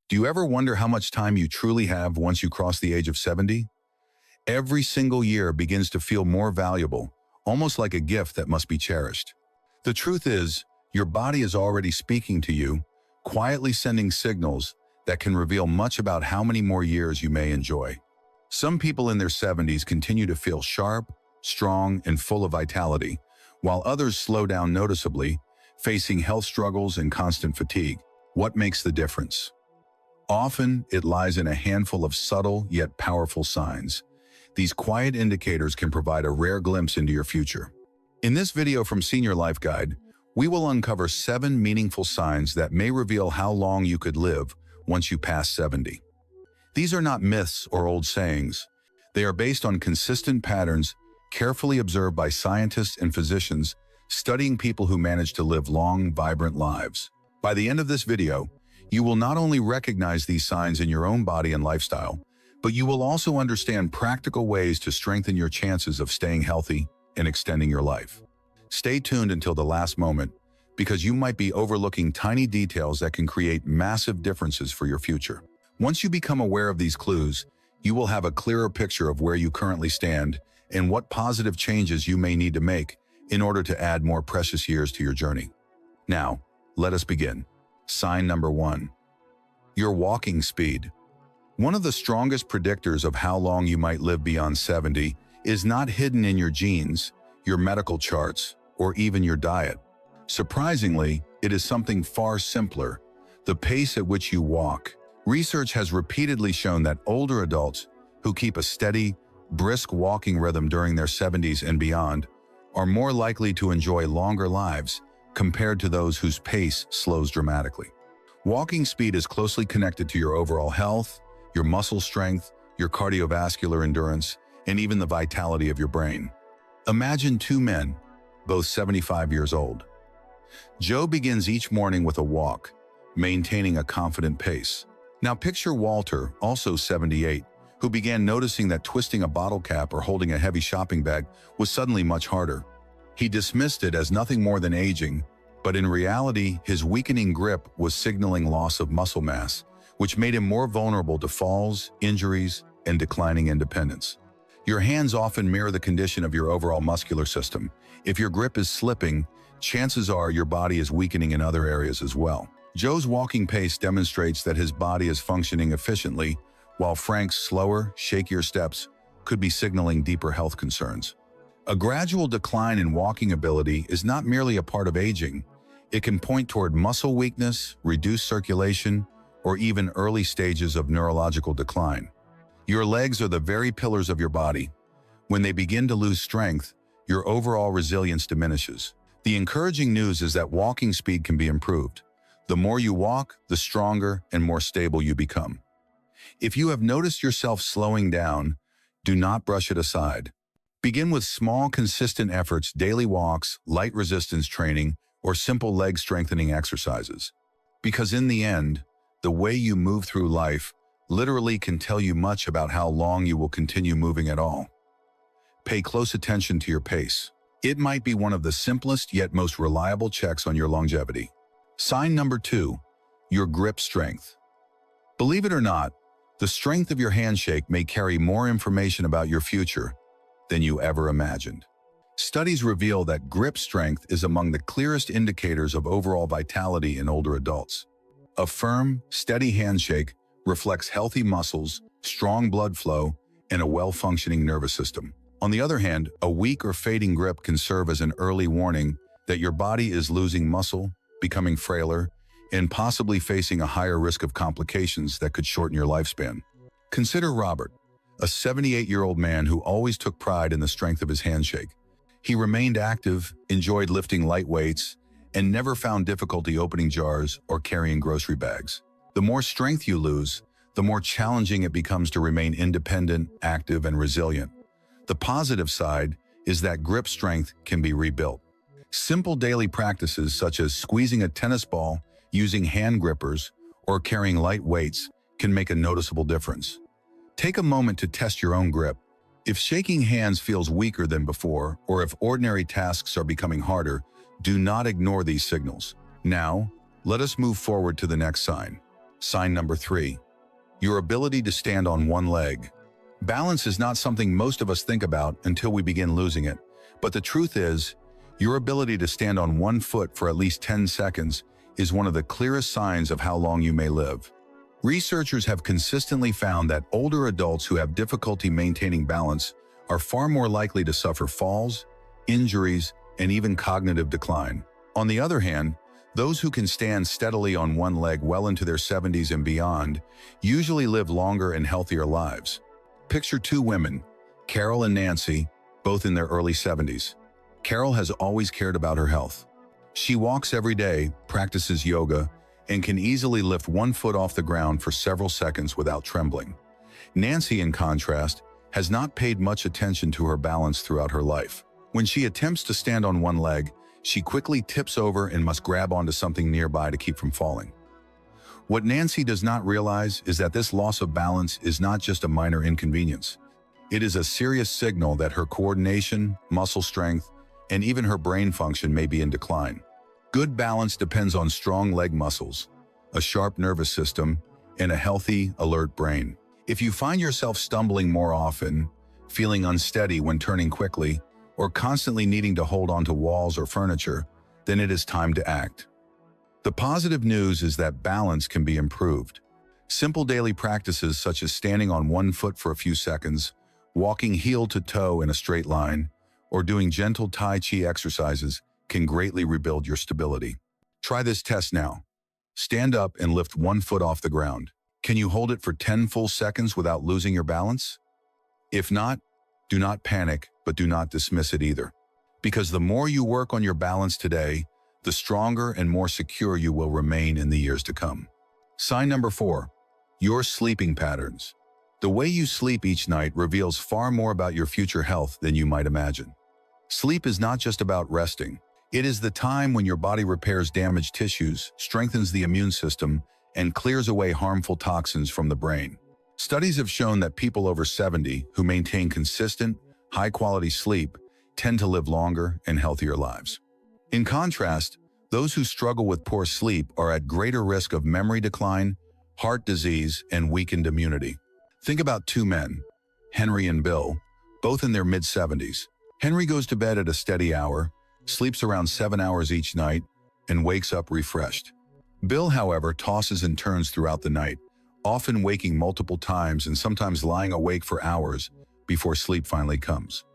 Do you ever wonder how much time you truly have once you cross the age of 70? Every single year begins to feel more valuable, almost like a gift that must be cherished. The truth is, your body is already speaking to you, quietly sending signals that can reveal much about how many more years you may enjoy. Some people in their 70s continue to feel sharp, strong, and full of vitality, while others slow down noticeably, facing health struggles and constant fatigue. What makes the difference? Often, it lies in a handful of subtle yet powerful signs. These quiet indicators can provide a rare glimpse into your future. In this video from Senior Life Guide, we will uncover 7 meaningful signs that may reveal how long you could live once you pass 70. These are not myths or old sayings. They are based on consistent patterns carefully observed by scientists and physicians studying people who manage to live long, vibrant lives. By the end of this video, you will not only recognize these signs in your own body and lifestyle, but you will also understand practical ways to strengthen your chances of staying healthy and extending your life. Stay tuned until the last moment, because you might be overlooking tiny details that can create massive differences for your future. Once you become aware of these clues, you will have a clearer picture of where you currently stand and what positive changes you may need to make in order to add more precious years to your journey. Now, let us begin. Sign number 1. Your walking speed. One of the strongest predictors of how long you might live beyond 70 is not hidden in your genes, your medical charts, or even your diet. Surprisingly, it is something far simpler: the pace at which you walk. Research has repeatedly shown that older adults who keep a steady, brisk walking rhythm during their 70s and beyond are more likely to enjoy longer lives compared to those whose pace slows dramatically. Walking speed is closely connected to your overall health, your muscle strength, your cardiovascular endurance, and even the vitality of your brain. Imagine 2 men, both 75 years old. Joe begins each morning with a walk, maintaining a confident pace. Now picture Walter, also 78, who began noticing that twisting a bottle cap or holding a heavy shopping bag was suddenly much harder. He dismissed it as nothing more than aging, but in reality, his weakening grip was signaling loss of muscle mass, which made him more vulnerable to falls, injuries, and declining independence. Your hands often mirror the condition of your overall muscular system. If your grip is slipping, chances are your body is weakening in other areas as well. Joe's walking pace demonstrates that his body is functioning efficiently, while Frank's slower, shakier steps could be signaling deeper health concerns. A gradual decline in walking ability is not merely a part of aging. It can point toward muscle weakness, reduced circulation, or even early stages of neurological decline. Your legs are the very pillars of your body. When they begin to lose strength, your overall resilience diminishes. The encouraging news is that walking speed can be improved. The more you walk, the stronger and more stable you become. If you have noticed yourself slowing down, do not brush it aside. Begin with small, consistent efforts: daily walks, light resistance training, or simple leg strengthening exercises. Because in the end, the way you move through life literally can tell you much about how long you will continue moving at all. Pay close attention to your pace. It might be one of the simplest yet most reliable checks on your longevity. Sign number 2, your grip strength. Believe it or not, the strength of your handshake may carry more information about your future than you ever imagined. Studies reveal that grip strength is among the clearest indicators of overall vitality in older adults. A firm, steady handshake reflects healthy muscles, strong blood flow, and a well-functioning nervous system. On the other hand, a weak or fading grip can serve as an early warning that your body is losing muscle, becoming frailer, and possibly facing a higher risk of complications that could shorten your lifespan. Consider Robert, a 78-year-old man who always took pride in the strength of his handshake. He remained active, enjoyed lifting light weights, and never found difficulty opening jars or carrying grocery bags. The more strength you lose, the more challenging it becomes to remain independent, active, and resilient. The positive side is that grip strength can be rebuilt. Simple daily practices such as squeezing a tennis ball, using hand grippers, or carrying light weights can make a noticeable difference. Take a moment to test your own grip. If shaking hands feels weaker than before, or if ordinary tasks are becoming harder, do not ignore these signals. Now, let us move forward to the next sign. Sign number 3. Your ability to stand on one leg. Balance is not something most of us think about until we begin losing it. But the truth is, your ability to stand on one foot for at least 10 seconds is one of the clearest signs of how long you may live. Researchers have consistently found that older adults who have difficulty maintaining balance are far more likely to suffer falls, injuries, and even cognitive decline. On the other hand, those who can stand steadily on one leg well into their 70s and beyond usually live longer and healthier lives. Picture two women, Carol and Nancy, both in their early 70s. Carol has always cared about her health. She walks every day, practices yoga, and can easily lift one foot off the ground for several seconds without trembling. Nancy, in contrast, has not paid much attention to her balance throughout her life. When she attempts to stand on one leg, she quickly tips over and must grab onto something nearby to keep from falling. What Nancy does not realize is that this loss of balance is not just a minor inconvenience. It is a serious signal that her coordination, muscle strength, and even her brain function may be in decline. Good balance depends on strong leg muscles, a sharp nervous system, and a healthy, alert brain. If you find yourself stumbling more often, feeling unsteady when turning quickly, or constantly needing to hold onto walls or furniture, then it is time to act. The positive news is that balance can be improved. Simple daily practices such as standing on one foot for a few seconds, walking heel to toe in a straight line, or doing gentle Tai Chi exercises can greatly rebuild your stability. Try this test now. Stand up and lift one foot off the ground. Can you hold it for 10 full seconds without losing your balance? If not, do not panic, but do not dismiss it either. Because the more you work on your balance today, the stronger and more secure you will remain in the years to come. Sign number 4, your sleeping patterns. The way you sleep each night reveals far more about your future health than you might imagine. Sleep is not just about resting. It is the time when your body repairs damaged tissues, strengthens the immune system, and clears away harmful toxins from the brain. Studies have shown that people over 70 who maintain consistent, high-quality sleep tend to live longer and healthier lives. In contrast, those who struggle with poor sleep are at greater risk of memory decline, heart disease, and weakened immunity. Think about two men, Henry and Bill, both in their mid-70s. Henry goes to bed at a steady hour, sleeps around 7 hours each night, and wakes up refreshed. Bill, however, tosses and turns throughout the night, often waking multiple times and sometimes lying awake for hours before sleep finally comes.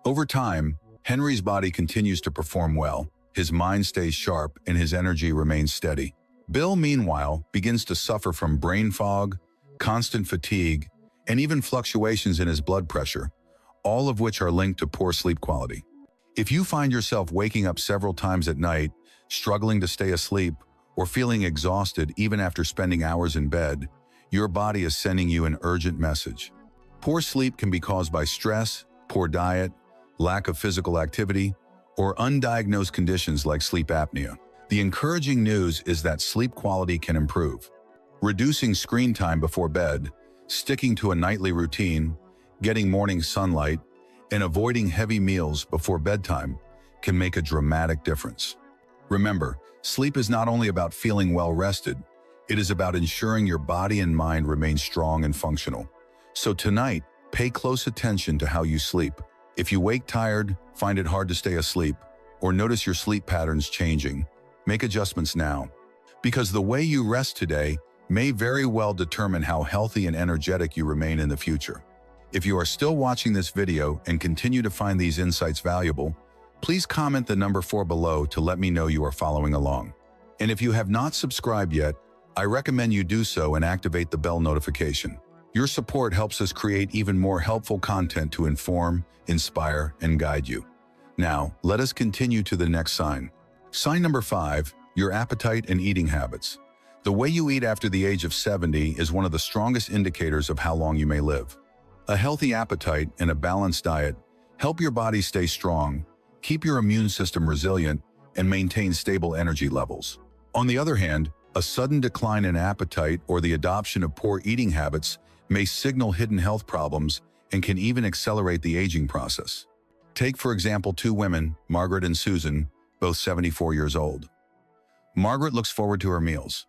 Over time, Henry's body continues to perform well, his mind stays sharp, and his energy remains steady. Bill, meanwhile, begins to suffer from brain fog, constant fatigue, and even fluctuations in his blood pressure, all of which are linked to poor sleep quality. If you find yourself waking up several times at night, struggling to stay asleep, or feeling exhausted even after spending hours in bed, your body is sending you an urgent message. Poor sleep can be caused by stress, poor diet, lack of physical activity, or undiagnosed conditions like sleep apnea. The encouraging news is that sleep quality can improve. Reducing screen time before bed, sticking to a nightly routine, getting morning sunlight, and avoiding heavy meals before bedtime can make a dramatic difference. Remember, sleep is not only about feeling well rested, it is about ensuring your body and mind remain strong and functional. So tonight, pay close attention to how you sleep. If you wake tired, find it hard to stay asleep, or notice your sleep patterns changing, make adjustments now. Because the way you rest today may very well determine how healthy and energetic you remain in the future. If you are still watching this video and continue to find these insights valuable, please comment the number 4 below to let me know you are following along. And if you have not subscribed yet, I recommend you do so and activate the bell notification. Your support helps us create even more helpful content to inform, inspire, and guide you. Now, let us continue to the next sign. Sign number 5, your appetite and eating habits. The way you eat after the age of 70 is one of the strongest indicators of how long you may live. A healthy appetite and a balanced diet help your body stay strong, keep your immune system resilient, and maintain stable energy levels. On the other hand, a sudden decline in appetite or the adoption of poor eating habits may signal hidden health problems and can even accelerate the aging process. Take, for example, two women, Margaret and Susan, both 74 years old. Margaret looks forward to her meals.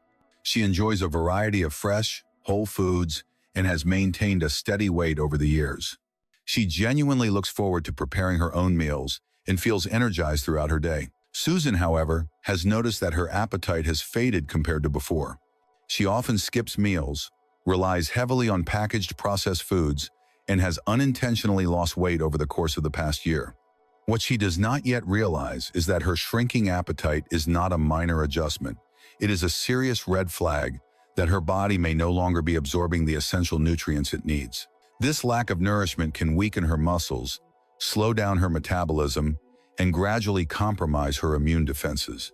She enjoys a variety of fresh, whole foods and has maintained a steady weight over the years. She genuinely looks forward to preparing her own meals and feels energized throughout her day. Susan, however, has noticed that her appetite has faded compared to before. She often skips meals, relies heavily on packaged processed foods, and has unintentionally lost weight over the course of the past year. What she does not yet realize is that her shrinking appetite is not a minor adjustment. It is a serious red flag that her body may no longer be absorbing the essential nutrients it needs. This lack of nourishment can weaken her muscles, slow down her metabolism, and gradually compromise her immune defenses.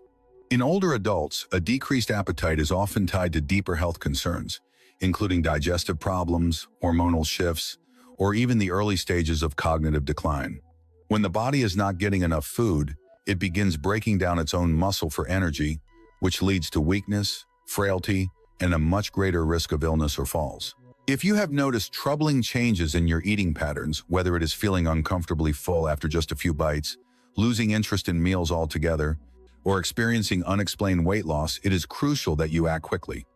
In older adults, a decreased appetite is often tied to deeper health concerns, including digestive problems, hormonal shifts, or even the early stages of cognitive decline. When the body is not getting enough food, it begins breaking down its own muscle for energy, which leads to weakness, frailty, and a much greater risk of illness or falls. If you have noticed troubling changes in your eating patterns, whether it is feeling uncomfortably full after just a few bites, losing interest in meals altogether, or experiencing unexplained weight loss, it is crucial that you act quickly.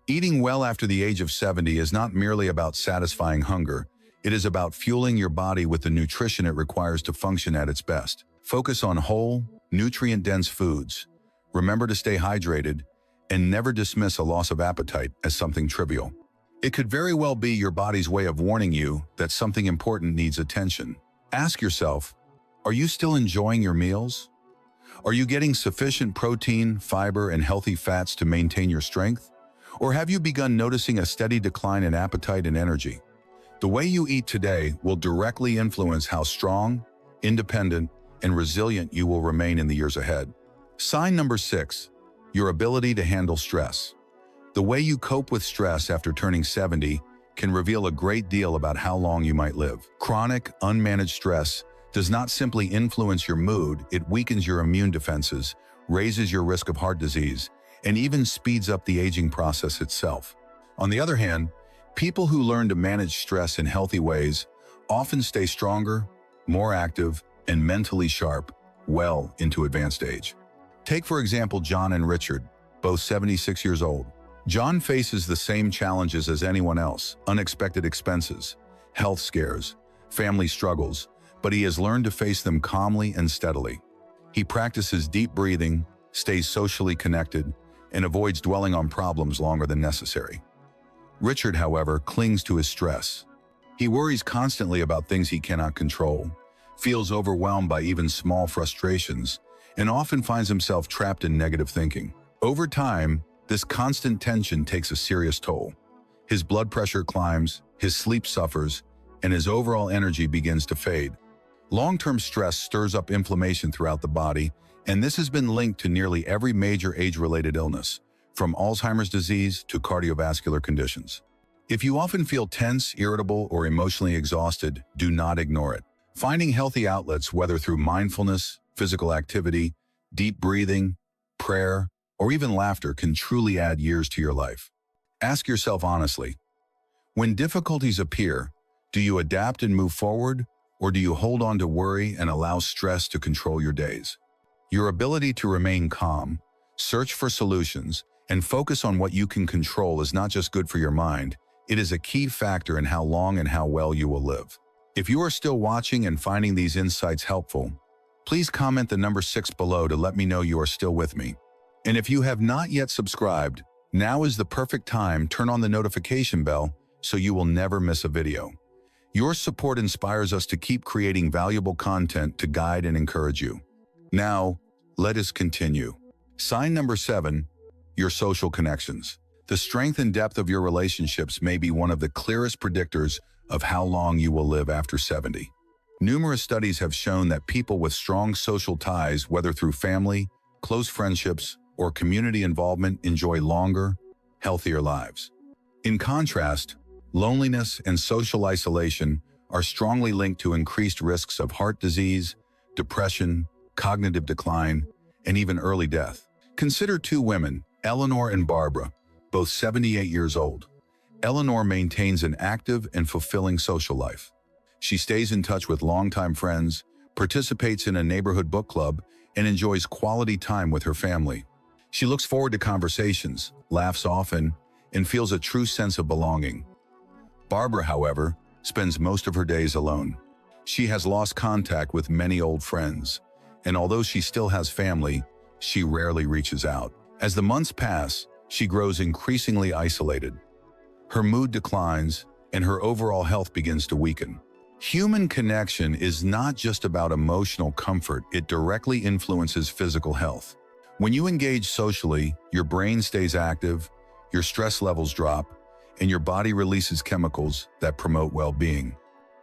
Eating well after the age of 70 is not merely about satisfying hunger. It is about fueling your body with the nutrition it requires to function at its best. Focus on whole, nutrient-dense foods. Remember to stay hydrated, and never dismiss a loss of appetite as something trivial. It could very well be your body's way of warning you that something important needs attention. Ask yourself, are you still enjoying your meals? Are you getting sufficient protein, fiber, and healthy fats to maintain your strength? Or have you begun noticing a steady decline in appetite and energy? The way you eat today will directly influence how strong, independent, and resilient you will remain in the years ahead. Sign number 6, your ability to handle stress. The way you cope with stress after turning 70 can reveal a great deal about how long you might live. Chronic, unmanaged stress does not simply influence your mood, it weakens your immune defenses, raises your risk of heart disease, and even speeds up the aging process itself. On the other hand, people who learn to manage stress in healthy ways often stay stronger, more active, and mentally sharp well into advanced age. Take, for example, John and Richard, both 76 years old. John faces the same challenges as anyone else: unexpected expenses, health scares, family struggles, but he has learned to face them calmly and steadily. He practices deep breathing, stays socially connected, and avoids dwelling on problems longer than necessary. Richard, however, clings to his stress. He worries constantly about things he cannot control, feels overwhelmed by even small frustrations, and often finds himself trapped in negative thinking. Over time, this constant tension takes a serious toll. His blood pressure climbs, his sleep suffers, and his overall energy begins to fade. Long-term stress stirs up inflammation throughout the body, and this has been linked to nearly every major age-related illness, from Alzheimer's disease to cardiovascular conditions. If you often feel tense, irritable, or emotionally exhausted, do not ignore it. Finding healthy outlets, whether through mindfulness, physical activity, deep breathing, prayer, or even laughter, can truly add years to your life. Ask yourself honestly, when difficulties appear, do you adapt and move forward, or do you hold on to worry and allow stress to control your days? Your ability to remain calm, search for solutions, and focus on what you can control is not just good for your mind, it is a key factor in how long and how well you will live. If you are still watching and finding these insights helpful, please comment the number 6 below to let me know you are still with me. And if you have not yet subscribed, now is the perfect time. Turn on the notification bell so you will never miss a video. Your support inspires us to keep creating valuable content to guide and encourage you. Now, let us continue. Sign number 7, your social connections. The strength and depth of your relationships may be one of the clearest predictors of how long you will live after 70. Numerous studies have shown that people with strong social ties, whether through family, close friendships, or community involvement, enjoy longer, healthier lives. In contrast, loneliness and social isolation are strongly linked to increased risks of heart disease, depression, cognitive decline, and even early death. Consider two women, Eleanor and Barbara, both 78 years old. Eleanor maintains an active and fulfilling social life. She stays in touch with longtime friends, participates in a neighborhood book club, and enjoys quality time with her family. She looks forward to conversations, laughs often, and feels a true sense of belonging. Barbara, however, spends most of her days alone. She has lost contact with many old friends, and although she still has family, she rarely reaches out. As the months pass, she grows increasingly isolated. Her mood declines, and her overall health begins to weaken. Human connection is not just about emotional comfort, it directly influences physical health. When you engage socially, your brain stays active, your stress levels drop, and your body releases chemicals that promote well-being.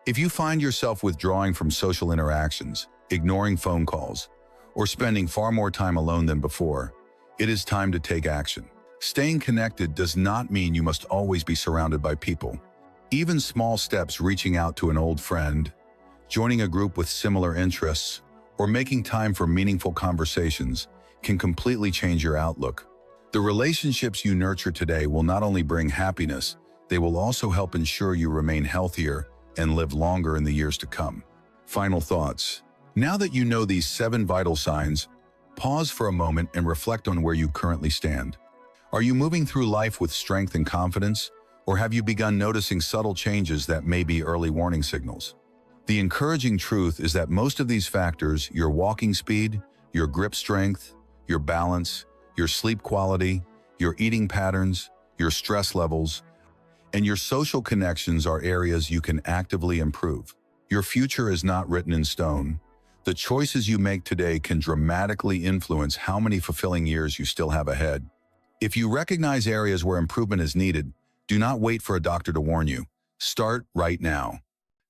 If you find yourself withdrawing from social interactions, ignoring phone calls, or spending far more time alone than before, it is time to take action. Staying connected does not mean you must always be surrounded by people. Even small steps, reaching out to an old friend, joining a group with similar interests, or making time for meaningful conversations can completely change your outlook. The relationships you nurture today will not only bring happiness, they will also help ensure you remain healthier and live longer in the years to come. Final thoughts. Now that you know these 7 vital signs, pause for a moment and reflect on where you currently stand. Are you moving through life with strength and confidence, or have you begun noticing subtle changes that may be early warning signals? The encouraging truth is that most of these factors, your walking speed, your grip strength, your balance, your sleep quality, your eating patterns, your stress levels, and your social connections are areas you can actively improve. Your future is not written in stone. The choices you make today can dramatically influence how many fulfilling years you still have ahead. If you recognize areas where improvement is needed, do not wait for a doctor to warn you. Start right now.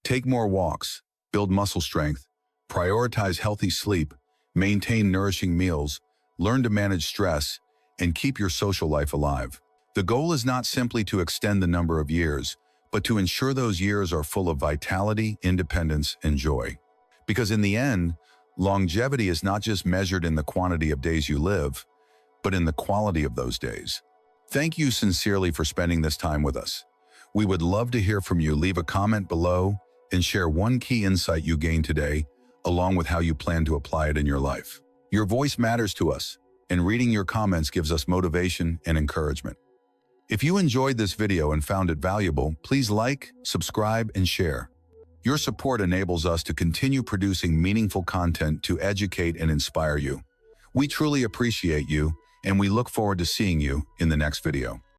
Take more walks, build muscle strength, prioritize healthy sleep, maintain nourishing meals, learn to manage stress, and keep your social life alive. The goal is not simply to extend the number of years, but to ensure those years are full of vitality, independence, and joy. Because in the end, longevity is not just measured in the quantity of days you live, but in the quality of those days. Thank you sincerely for spending this time with us. We would love to hear from you. Leave a comment below and share one key insight you gained today, along with how you plan to apply it in your life. Your voice matters to us, and reading your comments gives us motivation and encouragement. If you enjoyed this video and found it valuable, please like, subscribe, and share. Your support enables us to continue producing meaningful content to educate and inspire you. We truly appreciate you, and we look forward to seeing you in the next video.